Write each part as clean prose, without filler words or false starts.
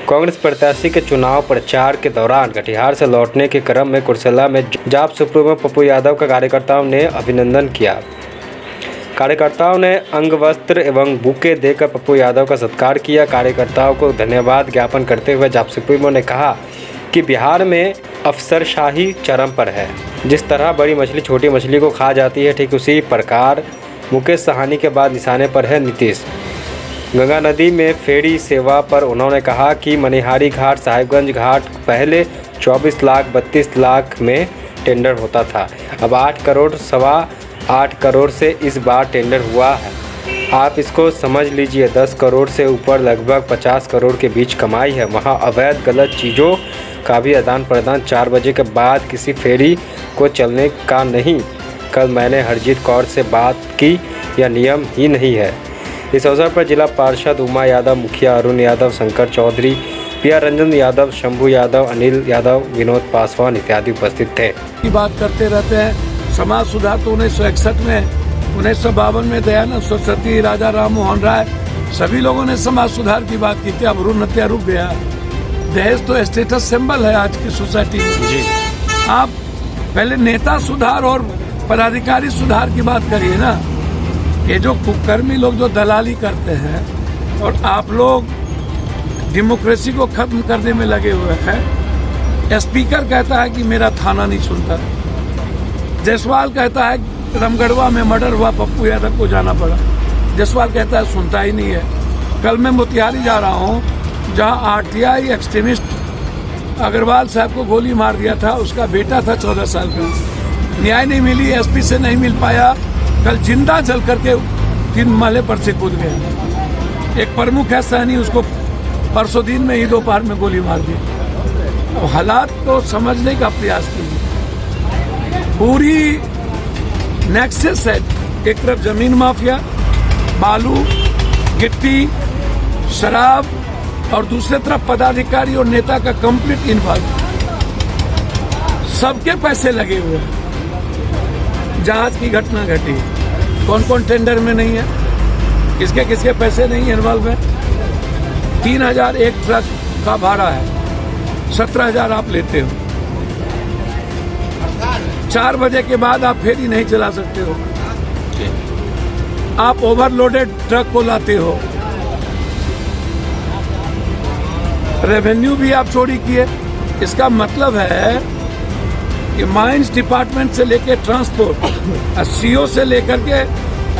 कांग्रेस प्रत्याशी के चुनाव प्रचार के दौरान कटिहार से लौटने के क्रम में कुर्सेला में जाप सुप्रीमो पप्पू यादव का कार्यकर्ताओं ने अभिनंदन किया। कार्यकर्ताओं ने अंगवस्त्र एवं बुके देकर पप्पू यादव का सत्कार किया। कार्यकर्ताओं को धन्यवाद ज्ञापन करते हुए जाप सुप्रीमो ने कहा कि बिहार में अफसरशाही चरम पर है। जिस तरह बड़ी मछली छोटी मछली को खा जाती है, ठीक उसी प्रकार मुकेश साहनी के बाद निशाने पर है नीतीश। गंगा नदी में फेरी सेवा पर उन्होंने कहा कि मनिहारी घाट साहिबगंज घाट पहले 24 लाख 32 लाख में टेंडर होता था, अब 8 करोड़ सवा 8 करोड़ से इस बार टेंडर हुआ है। आप इसको समझ लीजिए, 10 करोड़ से ऊपर लगभग 50 करोड़ के बीच कमाई है। वहाँ अवैध गलत चीज़ों का भी आदान प्रदान 4 बजे के बाद किसी फेरी को चलने का नहीं। कल मैंने हरजीत कौर से बात की, यह नियम ही नहीं है। इस अवसर पर जिला पार्षद उमा यादव, मुखिया अरुण यादव, शंकर चौधरी, पिया रंजन यादव, शंभू यादव, अनिल यादव, विनोद पासवान इत्यादि उपस्थित थे। की बात करते रहते हैं। समाज सुधार तो 1961 में, 1952 में दयानंद सरस्वती, राजा राम मोहन राय, सभी लोगों ने समाज सुधार की बात की थी। अब भ्रूण हत्या रुक गया। दहेज तो स्टेटस सिंबल है आज की सोसाइटी में। जी। आप पहले नेता सुधार और पदाधिकारी सुधार की बात करिए ना। ये जो कुकर्मी लोग जो दलाली करते हैं और आप लोग डेमोक्रेसी को खत्म करने में लगे हुए हैं। स्पीकर कहता है कि मेरा थाना नहीं सुनता। जायसवाल कहता है रामगढ़वा में मर्डर हुआ, पप्पू यादव को जाना पड़ा। जायसवाल कहता है सुनता ही नहीं है। कल मैं मोतिहारी जा रहा हूँ, जहाँ आरटीआई एक्सट्रीमिस्ट अग्रवाल साहब को गोली मार दिया था। उसका बेटा था 14 साल का। न्याय नहीं मिली, एसपी से नहीं मिल पाया। कल जिंदा जल करके 3 महले पर से कूद गए। एक प्रमुख है सहनी, उसको परसों दिन में ही दोपहर में गोली मार दी। अब हालात को समझने का प्रयास कीजिए। पूरी नेक्सस है, एक तरफ जमीन माफिया, बालू, गिट्टी, शराब, और दूसरे तरफ पदाधिकारी और नेता का कंप्लीट इन्वॉल्व। सबके पैसे लगे हुए हैं। जहाज की घटना घटी, कौन कौन टेंडर में नहीं है, किसके किसके पैसे नहीं इन्वॉल्व है। 3000 एक ट्रक का भाड़ा है, 17,000 आप लेते हो। 4 बजे के बाद आप फेरी नहीं चला सकते हो। आप ओवरलोडेड ट्रक को लाते हो। रेवेन्यू भी आप चोरी किए। इसका मतलब है कि माइंस डिपार्टमेंट से लेकर ट्रांसपोर्ट, सीओ से लेकर के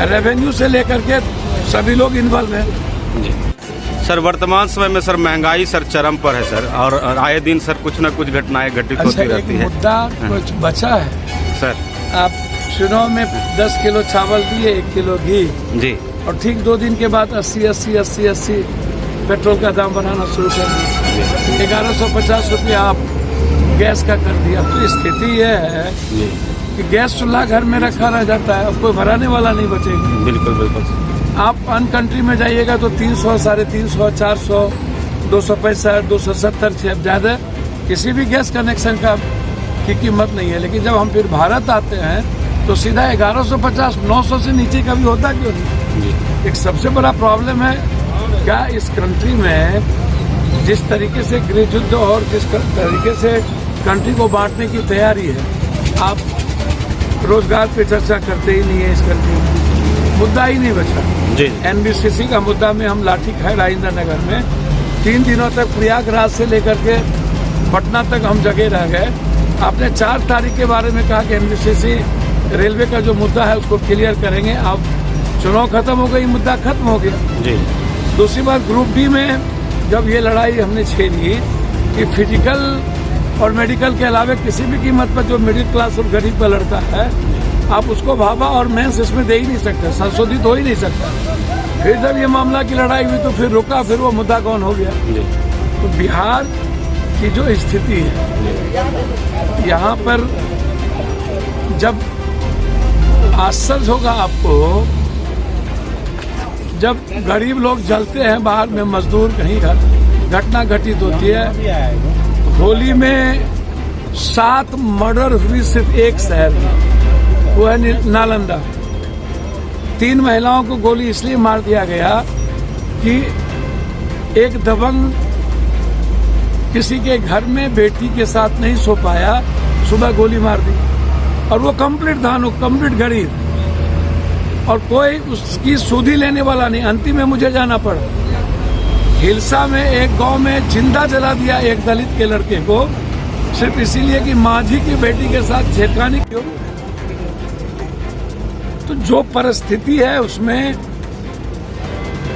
रेवेन्यू से लेकर के सभी लोग इन्वॉल्व हैं। जी सर, वर्तमान समय में सर महंगाई सर चरम पर है सर, और आए दिन सर कुछ न कुछ घटनाएं घटित होती रहती है। मुद्दा कुछ बचा है सर। आप चुनाव में 10 किलो चावल दिए, 1 किलो घी जी, और ठीक 2 दिन के बाद 80 पेट्रोल का दाम बढ़ाना शुरू कर दिया। 1150 रुपया आप गैस का कर दिया। तो स्थिति यह है कि गैस चूल्हा घर में रखा रह जाता है, अब कोई भराने वाला नहीं बचेगा। बिल्कुल बिल्कुल। आप अन्य कंट्री में जाइएगा तो 300, 350, 400, 265, 270 से ज्यादा किसी भी गैस कनेक्शन का की कीमत नहीं है। लेकिन जब हम फिर भारत आते हैं तो सीधा 1150, 900 से नीचे का भी होता क्यों नहीं। एक सबसे बड़ा प्रॉब्लम है क्या इस कंट्री में, जिस तरीके से गृह युद्ध और जिस तरीके से कंट्री को बांटने की तैयारी है, आप रोजगार पे चर्चा करते ही नहीं है। इस कंट्री में मुद्दा ही नहीं बचा। जी। एनबीसीसी का मुद्दा में हम लाठी खाए राजेंद्र नगर में 3 दिनों तक प्रयागराज से लेकर के पटना तक हम जगह रह गए। आपने 4 तारीख के बारे में कहा कि एनबीसीसी रेलवे का जो मुद्दा है उसको क्लियर करेंगे। अब चुनाव खत्म हो गई, मुद्दा खत्म हो गया। जी। दूसरी बात, ग्रुप डी में जब ये लड़ाई हमने छेड़ी कि फिजिकल और मेडिकल के अलावा किसी भी कीमत पर जो मिडिल क्लास और गरीब का लड़का है, आप उसको भाभा और मेंस इसमें दे ही नहीं सकते, संशोधित हो ही नहीं सकता। फिर जब ये मामला की लड़ाई हुई तो फिर रुका, फिर वो मुद्दा कौन हो गया। तो बिहार की जो स्थिति है, यहाँ पर जब आश्चर्य होगा आपको, जब गरीब लोग जलते हैं बाहर में, मजदूर कहीं घटना घटित होती है। होली में 7 मर्डर हुई सिर्फ एक शहर में, वो है नालंदा। 3 महिलाओं को गोली इसलिए मार दिया गया कि एक दबंग किसी के घर में बेटी के साथ नहीं सो पाया, सुबह गोली मार दी, और वो कंप्लीट था, कंप्लीट गरीब, और कोई उसकी सूदी लेने वाला नहीं। अंतिम में मुझे जाना पड़ा। हिलसा में एक गांव में जिंदा जला दिया एक दलित के लड़के को, सिर्फ इसीलिए कि माझी की बेटी के साथ छेड़खानी क्यों। तो जो परिस्थिति है उसमें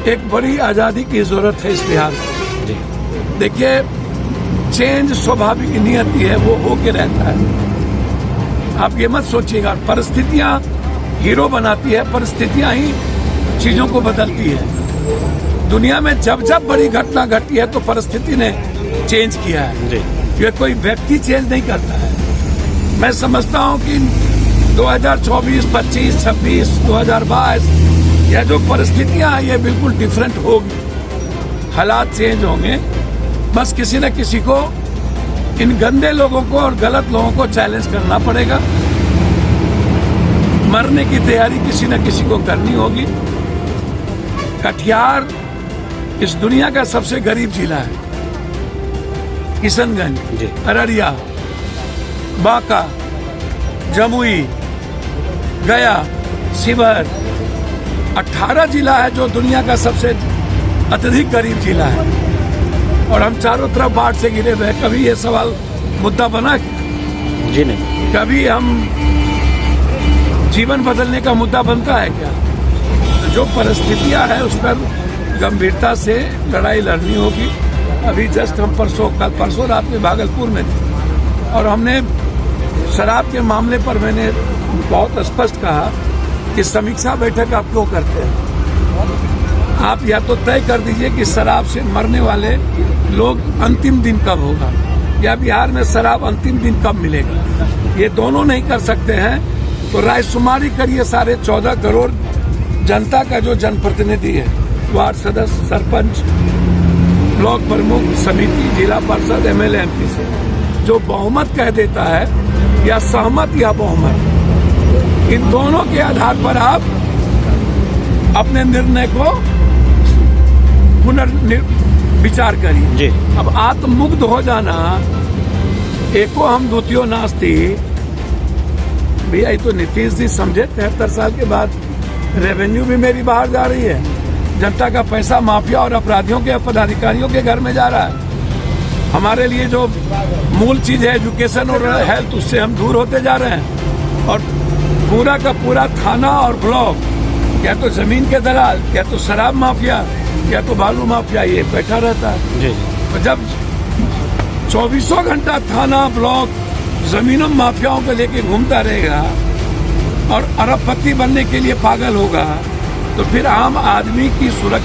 एक बड़ी आजादी की जरूरत है इस बिहार में। देखिए, चेंज स्वाभाविक नियति है, वो होके रहता है। आप ये मत सोचिएगा, परिस्थितियां हीरो बनाती है, परिस्थितियां ही चीजों को बदलती है। दुनिया में जब जब बड़ी घटना घटी है तो परिस्थिति ने चेंज किया है, ये कोई व्यक्ति चेंज नहीं करता है। मैं समझता हूं कि 2024, 25, 26, 2022 यह जो परिस्थितियां हैं ये बिल्कुल डिफरेंट होगी, हालात चेंज होंगे। बस किसी न किसी को, इन गंदे लोगों को और गलत लोगों को चैलेंज करना पड़ेगा। मरने की तैयारी किसी न किसी को करनी होगी। कटिहार इस दुनिया का सबसे गरीब जिला है। किशनगंज, अररिया, बांका, जमुई, गया, शिवहर, 18 जिला है जो दुनिया का सबसे अत्यधिक गरीब जिला है, और हम चारों तरफ बाढ़ से घिरे हुए। कभी ये सवाल मुद्दा बना? जी नहीं। कभी हम जीवन बदलने का मुद्दा बनता है क्या? जो परिस्थितियां हैं उस पर गंभीरता से लड़ाई लड़नी होगी। अभी जस्ट हम परसों रात में भागलपुर में थे, और हमने शराब के मामले पर मैंने बहुत स्पष्ट कहा कि समीक्षा बैठक आप क्यों करते हैं। आप या तो तय कर दीजिए कि शराब से मरने वाले लोग अंतिम दिन कब होगा, या बिहार में शराब अंतिम दिन कब मिलेगा। ये दोनों नहीं कर सकते हैं तो रायशुमारी करिए 14.5 करोड़ जनता का जो जनप्रतिनिधि है, वार्ड सदस्य, सरपंच, ब्लॉक प्रमुख, समिति, जिला परिषद, एमएलए, एमपी से जो बहुमत कह देता है, या सहमत या बहुमत, इन दोनों के आधार पर आप अपने निर्णय को पुनर्विचार करिए। अब आत्ममुग्ध हो जाना, एको हम द्वितीयो नास्ति, भैया ये तो नीतीश जी समझे। 73 साल के बाद रेवेन्यू भी मेरी बाहर जा रही है, जनता का पैसा माफिया और अपराधियों के, पदाधिकारियों के घर में जा रहा है। हमारे लिए जो मूल चीज है एजुकेशन और हेल्थ, उससे हम दूर होते जा रहे हैं, और पूरा का पूरा थाना और ब्लॉक, क्या तो जमीन के दलाल, क्या तो शराब माफिया, क्या तो बालू माफिया, ये बैठा रहता है। तो जब 24 घंटा थाना, ब्लॉक, जमीनों माफियाओं को लेके घूमता रहेगा और अरबपति बनने के लिए पागल होगा, तो फिर आम आदमी की सुरक्षा